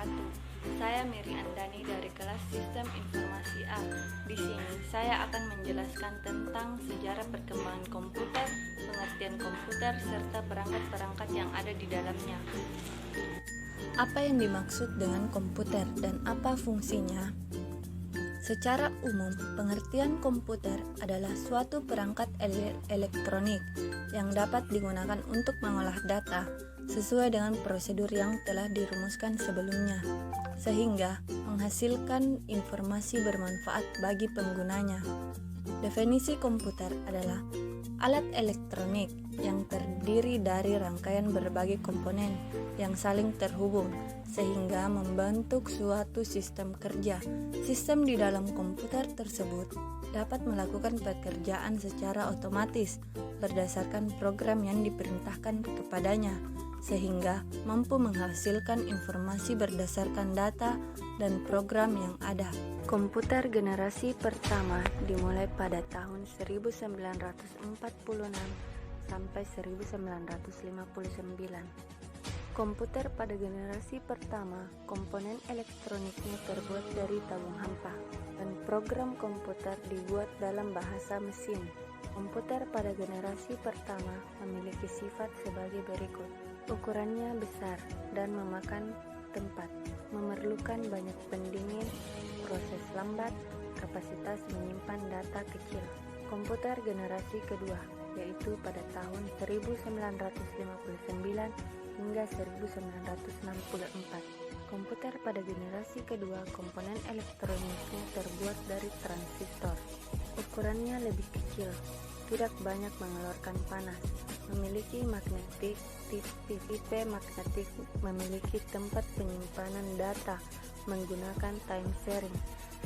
wabarakatuh. Saya Miri Andani dari kelas Sistem Informasi A. Di sini saya akan menjelaskan tentang sejarah perkembangan komputer, pengertian komputer, serta perangkat-perangkat yang ada di dalamnya. Apa yang dimaksud dengan komputer dan apa fungsinya? Secara umum, pengertian komputer adalah suatu perangkat elektronik yang dapat digunakan untuk mengolah data sesuai dengan prosedur yang telah dirumuskan sebelumnya, sehingga menghasilkan informasi bermanfaat bagi penggunanya. Definisi komputer adalah alat elektronik yang terdiri dari rangkaian berbagai komponen yang saling terhubung sehingga membentuk suatu sistem kerja. Sistem di dalam komputer tersebut dapat melakukan pekerjaan secara otomatis berdasarkan program yang diperintahkan kepadanya, sehingga mampu menghasilkan informasi berdasarkan data dan program yang ada. Komputer generasi pertama dimulai pada tahun 1946 sampai 1959. Komputer pada generasi pertama, komponen elektroniknya terbuat dari tabung hampa, dan program komputer dibuat dalam bahasa mesin. Komputer pada generasi pertama memiliki sifat sebagai berikut. Ukurannya besar dan memakan tempat, memerlukan banyak pendingin, proses lambat, kapasitas menyimpan data kecil. Komputer generasi kedua, yaitu pada tahun 1959 hingga 1964. Komputer pada generasi kedua, komponen elektroniknya terbuat dari transistor. Ukurannya lebih kecil, tidak banyak mengeluarkan panas, memiliki magnetik, tipe magnetik, memiliki tempat penyimpanan data menggunakan time sharing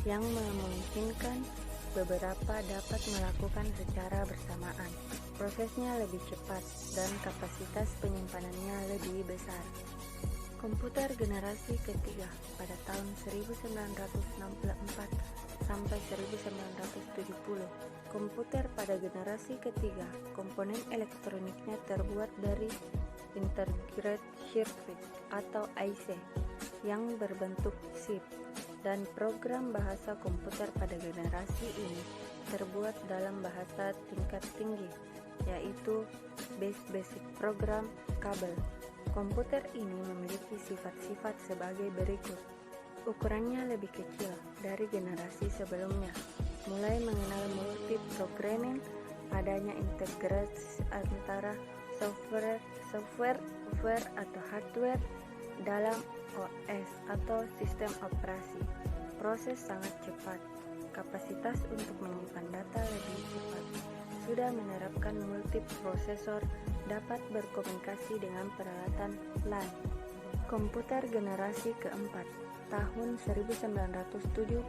yang memungkinkan beberapa dapat melakukan secara bersamaan. Prosesnya lebih cepat dan kapasitas penyimpanannya lebih besar. Komputer generasi ketiga pada tahun 1964 sampai 1970. Komputer pada generasi ketiga, komponen elektroniknya terbuat dari integrated circuit atau IC yang berbentuk chip, dan program bahasa komputer pada generasi ini terbuat dalam bahasa tingkat tinggi, yaitu basic program kabel. Komputer ini memiliki sifat-sifat sebagai berikut. Ukurannya lebih kecil dari generasi sebelumnya, mulai mengenal multi-programming, adanya integrasi antara software atau hardware dalam OS atau sistem operasi. Proses sangat cepat, kapasitas untuk menyimpan data lebih cepat, sudah menerapkan multiprosesor, dapat berkomunikasi dengan peralatan lain. Komputer generasi keempat, tahun 1979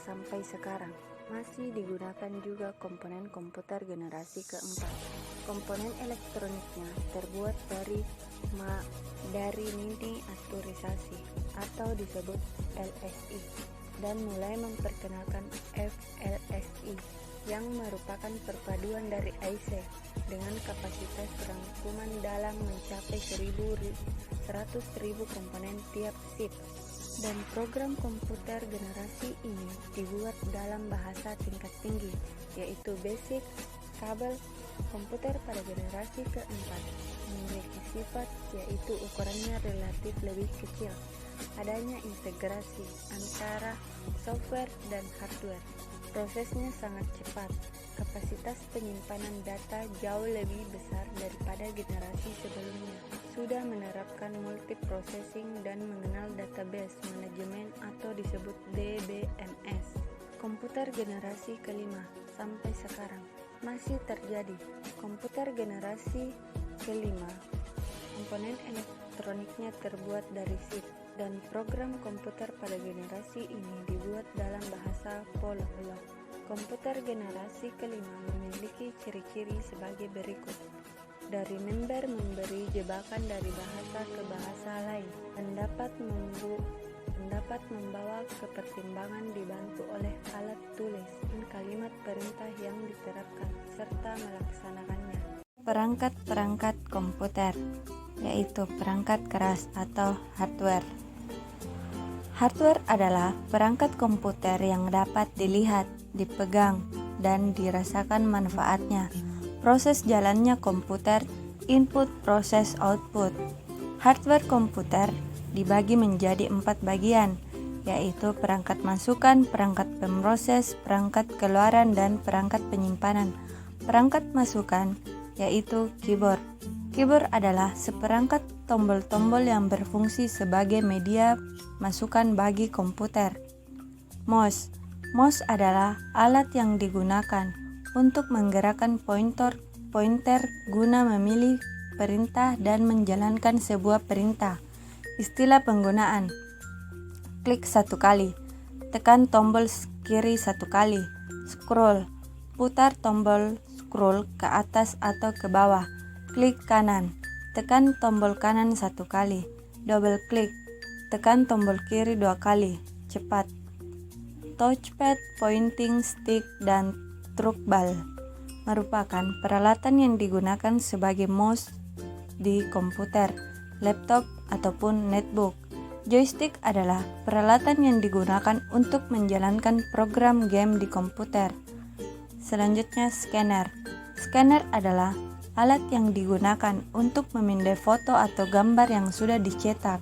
sampai sekarang, masih digunakan juga komponen komputer generasi keempat. Komponen elektroniknya terbuat dari miniaturisasi atau disebut LSI, dan mulai memperkenalkan FLSI yang merupakan perpaduan dari IC dengan kapasitas rangkuman dalam mencapai 100.000 komponen tiap chip. Dan program komputer generasi ini dibuat dalam bahasa tingkat tinggi, yaitu basic kabel. Komputer pada generasi keempat memiliki sifat, yaitu ukurannya relatif lebih kecil, adanya integrasi antara software dan hardware. Prosesnya sangat cepat, kapasitas penyimpanan data jauh lebih besar daripada generasi sebelumnya, sudah menerapkan multiprocessing dan mengenal database manajemen atau disebut DBMS. Komputer generasi kelima sampai sekarang masih terjadi. Komputer generasi kelima, komponen elektroniknya terbuat dari chip, dan program komputer pada generasi ini dibuat dalam bahasa Prolog. Komputer generasi kelima memiliki ciri-ciri sebagai berikut. Dari member memberi jebakan dari bahasa ke bahasa lain, dan dapat membawa ke pertimbangan dibantu oleh alat tulis dan kalimat perintah yang diterapkan serta melaksanakannya. Perangkat-perangkat komputer, yaitu perangkat keras atau hardware. Hardware adalah perangkat komputer yang dapat dilihat, dipegang, dan dirasakan manfaatnya. Proses jalannya komputer, input, proses, output. Hardware komputer dibagi menjadi 4 bagian, yaitu perangkat masukan, perangkat pemroses, perangkat keluaran, dan perangkat penyimpanan. Perangkat masukan yaitu keyboard. Keyboard adalah seperangkat tombol-tombol yang berfungsi sebagai media masukan bagi komputer. Mouse. Mouse adalah alat yang digunakan untuk menggerakkan pointer guna memilih perintah dan menjalankan sebuah perintah. Istilah penggunaan: klik 1 kali, tekan tombol kiri 1 kali, scroll, putar tombol scroll ke atas atau ke bawah, klik kanan, tekan tombol kanan 1 kali, double klik, tekan tombol kiri 2 kali, cepat. Touchpad, pointing stick, dan trackball merupakan peralatan yang digunakan sebagai mouse di komputer, laptop, ataupun netbook. Joystick adalah peralatan yang digunakan untuk menjalankan program game di komputer. Selanjutnya, scanner. Scanner adalah alat yang digunakan untuk memindai foto atau gambar yang sudah dicetak.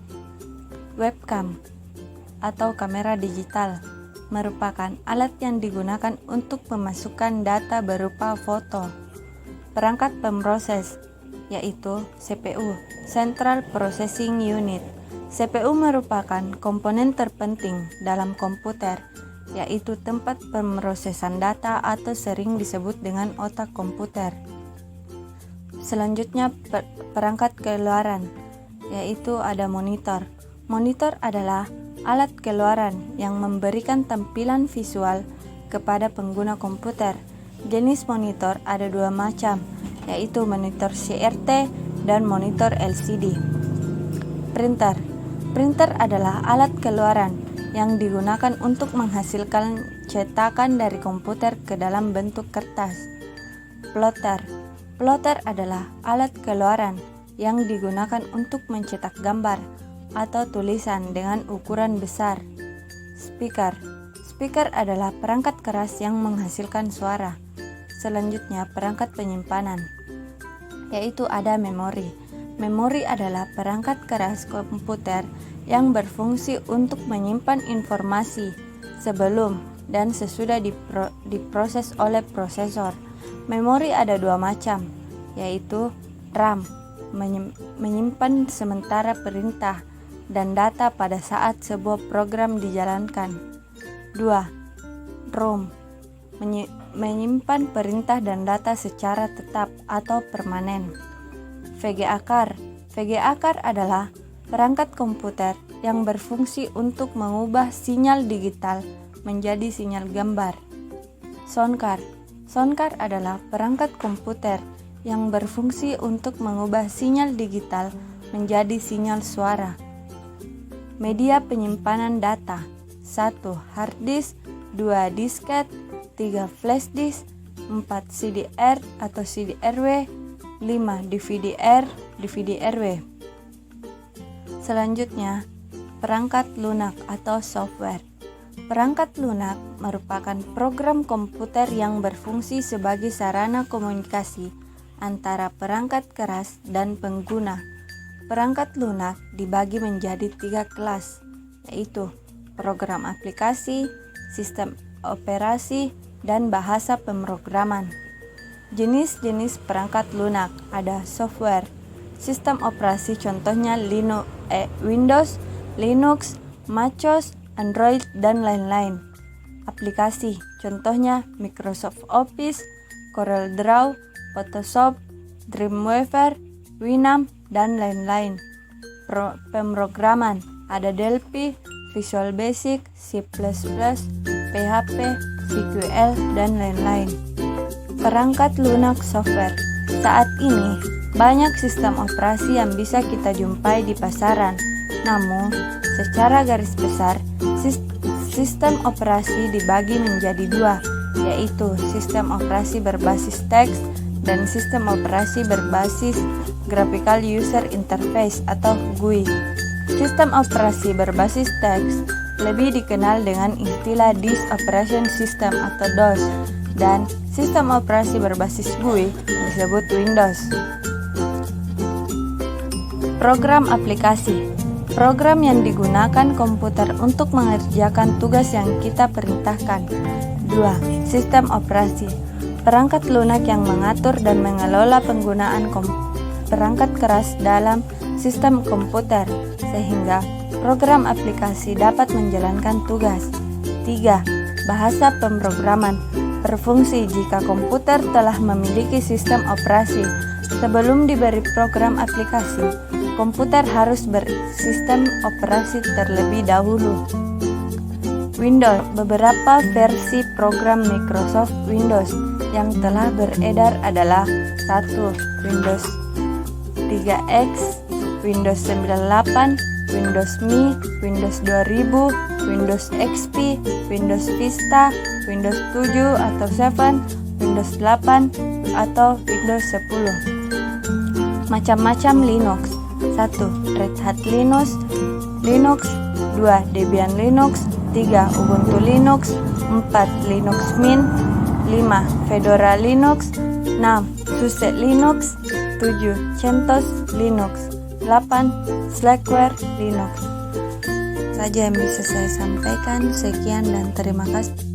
Webcam atau kamera digital merupakan alat yang digunakan untuk memasukkan data berupa foto. Perangkat pemroses yaitu CPU, Central Processing Unit. CPU merupakan komponen terpenting dalam komputer, yaitu tempat pemrosesan data atau sering disebut dengan otak komputer. Selanjutnya perangkat keluaran, yaitu ada monitor. Monitor adalah alat keluaran yang memberikan tampilan visual kepada pengguna komputer. Jenis monitor ada 2 macam, yaitu monitor CRT dan monitor LCD. Printer. Printer adalah alat keluaran yang digunakan untuk menghasilkan cetakan dari komputer ke dalam bentuk kertas. Plotter. Plotter adalah alat keluaran yang digunakan untuk mencetak gambar atau tulisan dengan ukuran besar. Speaker. Speaker adalah perangkat keras yang menghasilkan suara. Selanjutnya, perangkat penyimpanan, yaitu ada memori. Memori adalah perangkat keras komputer yang berfungsi untuk menyimpan informasi sebelum dan sesudah diproses oleh prosesor. Memori ada 2 macam, yaitu RAM, menyimpan sementara perintah dan data pada saat sebuah program dijalankan. 2. ROM, menyimpan perintah dan data secara tetap atau permanen. VGA card. VGA card adalah perangkat komputer yang berfungsi untuk mengubah sinyal digital menjadi sinyal gambar. Sound card. Sound card adalah perangkat komputer yang berfungsi untuk mengubah sinyal digital menjadi sinyal suara. Media penyimpanan data: 1. Hard disk, 2. disket, 3. flash disk, 4. CDR atau CD-RW, 5. DVD-R, DVD-RW. Selanjutnya, perangkat lunak atau software. Perangkat lunak merupakan program komputer yang berfungsi sebagai sarana komunikasi antara perangkat keras dan pengguna. Perangkat lunak dibagi menjadi 3 kelas, yaitu program aplikasi, sistem operasi, dan bahasa pemrograman. Jenis-jenis perangkat lunak ada software, sistem operasi contohnya Windows, Linux, MacOS, Android, dan lain-lain. Aplikasi contohnya Microsoft Office, CorelDRAW, Photoshop, Dreamweaver, Winamp, dan lain-lain. Pemrograman ada Delphi, Visual Basic, C++, PHP, SQL, dan lain-lain. Perangkat lunak software. Saat ini, banyak sistem operasi yang bisa kita jumpai di pasaran. Namun, secara garis besar, sistem operasi dibagi menjadi 2, yaitu sistem operasi berbasis teks dan sistem operasi berbasis Graphical User Interface atau GUI. Sistem operasi berbasis teks lebih dikenal dengan istilah Disk Operation System atau DOS, dan sistem operasi berbasis GUI disebut Windows. Program aplikasi. Program yang digunakan komputer untuk mengerjakan tugas yang kita perintahkan. 2. Sistem operasi. Perangkat lunak yang mengatur dan mengelola penggunaan perangkat keras dalam sistem komputer, sehingga program aplikasi dapat menjalankan tugas. 3. Bahasa pemrograman. Berfungsi jika komputer telah memiliki sistem operasi. Sebelum diberi program aplikasi, komputer harus bersistem operasi terlebih dahulu. Windows. Beberapa versi program Microsoft Windows yang telah beredar adalah 1. Windows 3X, Windows 98, Windows Me, Windows 2000, Windows XP, Windows Vista, Windows 7 atau 7, Windows 8 atau Windows 10. Macam-macam Linux. 1. Red Hat Linux, 2. Debian Linux, 3. Ubuntu Linux, 4. Linux Mint, 5. Fedora Linux, 6. SUSE Linux, 7. CentOS Linux, 8. Slackware Linux. Saja yang bisa saya sampaikan. Sekian dan terima kasih.